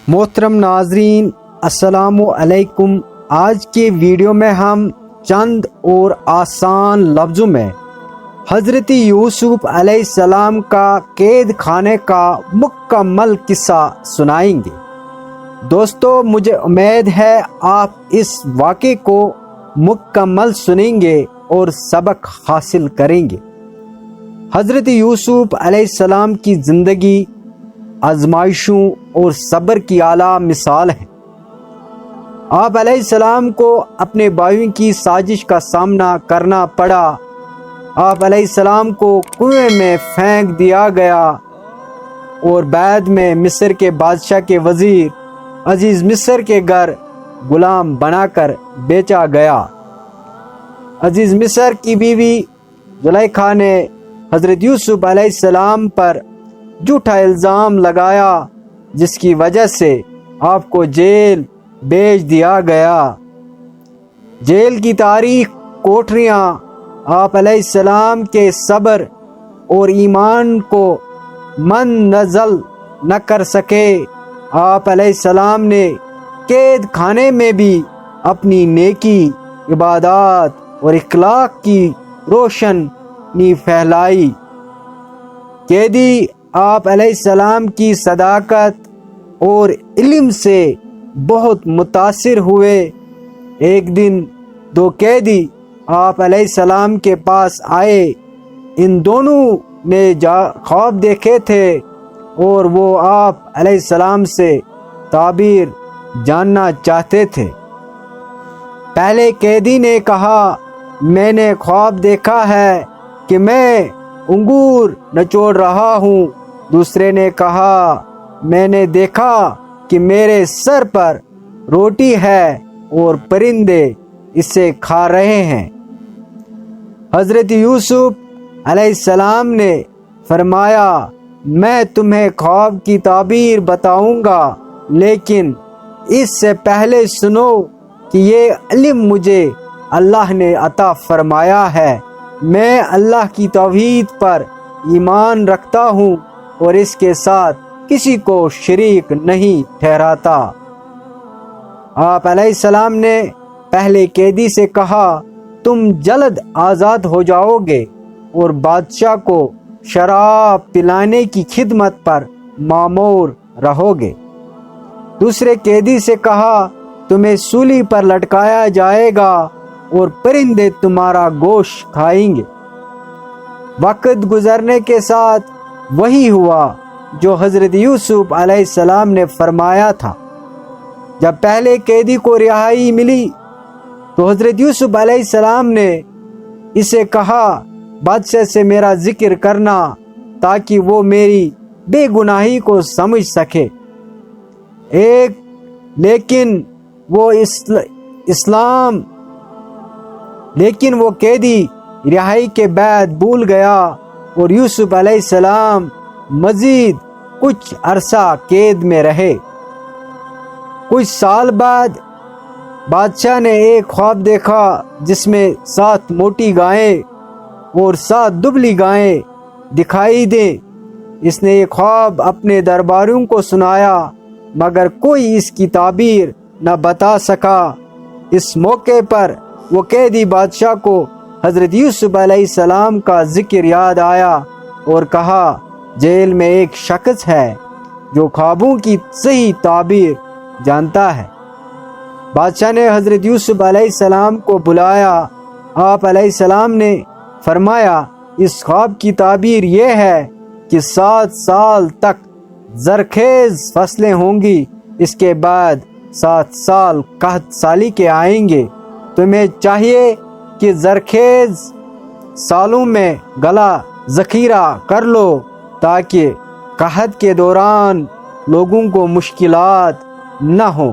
मोहतरम नाजरीन, अस्सलामु अलैकुम। आज के वीडियो में हम चंद और आसान लफ्ज़ों में हज़रत यूसुफ अलैहिस्सलाम का कैद खाने का मुकम्मल किस्सा सुनाएंगे। दोस्तों, मुझे उम्मीद है आप इस वाक़े को मुकम्मल सुनेंगे और सबक हासिल करेंगे। हज़रत यूसुफ अलैहिस्सलाम की ज़िंदगी आजमाइशों और सब्र की आला मिसाल है। आप अलैहिस्सलाम को अपने भाइयों की साजिश का सामना करना पड़ा। आप अलैहिस्सलाम को कुएं में फेंक दिया गया और बाद में मिस्र के बादशाह के वजीर अजीज मिस्र के घर गुलाम बनाकर बेचा गया। अजीज मिस्र की बीवी जुलेखा ने हज़रत यूसुफ अलैहिस्सलाम पर झूठा इल्ज़ाम लगाया, जिसकी वजह से आपको जेल भेज दिया गया। जेल की तारीख कोठरियाँ आप अलैहिस्सलाम के सब्र और ईमान को मंदजल न कर सके। आप अलैहिस्सलाम ने कैद खाने में भी अपनी नेकी, इबादत और इखलाक की रोशनी फैलाई। कैदी आप अलैहिस्सलाम की सदाकत और इल्म से बहुत मुतासिर हुए। एक दिन दो कैदी आप अलैहिस्सलाम के पास आए। इन दोनों ने ख्वाब देखे थे और वो आप अलैहिस्सलाम से ताबीर जानना चाहते थे। पहले कैदी ने कहा, मैंने ख्वाब देखा है कि मैं अंगूर निचोड़ रहा हूँ। दूसरे ने कहा, मैंने देखा कि मेरे सर पर रोटी है और परिंदे इसे खा रहे हैं। हज़रत यूसुफ अलैहिस्सलाम ने फरमाया, मैं तुम्हें ख्वाब की ताबीर बताऊंगा, लेकिन इससे पहले सुनो कि ये इल्म मुझे अल्लाह ने अता फरमाया है। मैं अल्लाह की तौहीद पर ईमान रखता हूँ और इसके साथ किसी को शरीक नहीं ठहराता। आप अलैहिस्सलाम ने पहले कैदी से कहा, तुम जल्द आज़ाद हो जाओगे और बादशाह को शराब पिलाने की खिदमत पर मामूर रहोगे। दूसरे कैदी से कहा, तुम्हें सूली पर लटकाया जाएगा और परिंदे तुम्हारा गोश्त खाएंगे। वक्त गुजरने के साथ वही हुआ जो हज़रत यूसुफ अलैहिस्सलाम ने फरमाया था। जब पहले कैदी को रिहाई मिली तो हज़रत यूसुफ अलैहिस्सलाम ने इसे कहा, बादशाह से मेरा जिक्र करना ताकि वो मेरी बेगुनाही को समझ सके। लेकिन वो कैदी रिहाई के बाद भूल गया और यूसुफ अलैहिस्सलाम मजीद कुछ अरसा कैद में रहे। कुछ साल बाद बादशाह ने एक ख्वाब देखा जिसमें 7 मोटी गायें और 7 दुबली गायें दिखाई दें। इसने ये ख्वाब अपने दरबारियों को सुनाया, मगर कोई इसकी ताबीर न बता सका। इस मौके पर वो कैदी बादशाह को हज़रत यूसुफ अलैहिस्सलाम का जिक्र याद आया और कहा, जेल में एक शख्स है जो ख्वाबों की सही ताबीर जानता है। बादशाह ने हज़रत यूसुफ अलैहिस्सलाम को बुलाया। आप अलैहिस्सलाम ने फरमाया, इस ख्वाब की ताबीर ये है कि 7 साल तक जरखेज फसलें होंगी, इसके बाद 7 साल कहत साली के आएंगे। तुम्हें चाहिए कि जरखेज सालों में गला ज़ख़ीरा कर लो ताकि कहत के दौरान लोगों को मुश्किलात न हो।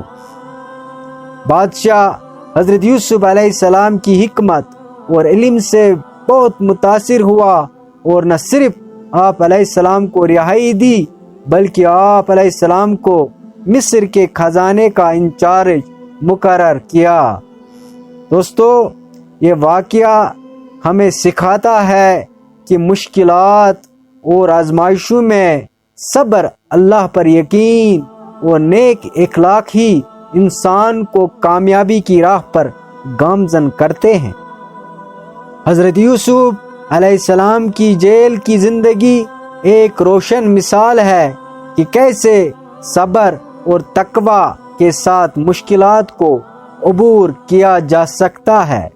बादशाह हज़रत यूसुफ अलैहिस्सलाम की हिकमत और इल्म से बहुत मुतासिर हुआ और न सिर्फ आप अलैहिस्सलाम को रिहाई दी, बल्कि आप अलैहिस्सलाम को मिस्र के खजाने का इंचार्ज मुकर्रर किया। दोस्तों, ये वाक़या हमें सिखाता है कि मुश्किलात और आजमाइशों में सब्र, अल्लाह पर यकीन اور نیک اخلاق ہی انسان کو کامیابی کی راہ پر گامزن کرتے ہیں۔ حضرت یوسف علیہ السلام کی جیل کی زندگی ایک روشن مثال ہے کہ کیسے صبر اور تقوی کے ساتھ مشکلات کو عبور کیا جا سکتا ہے۔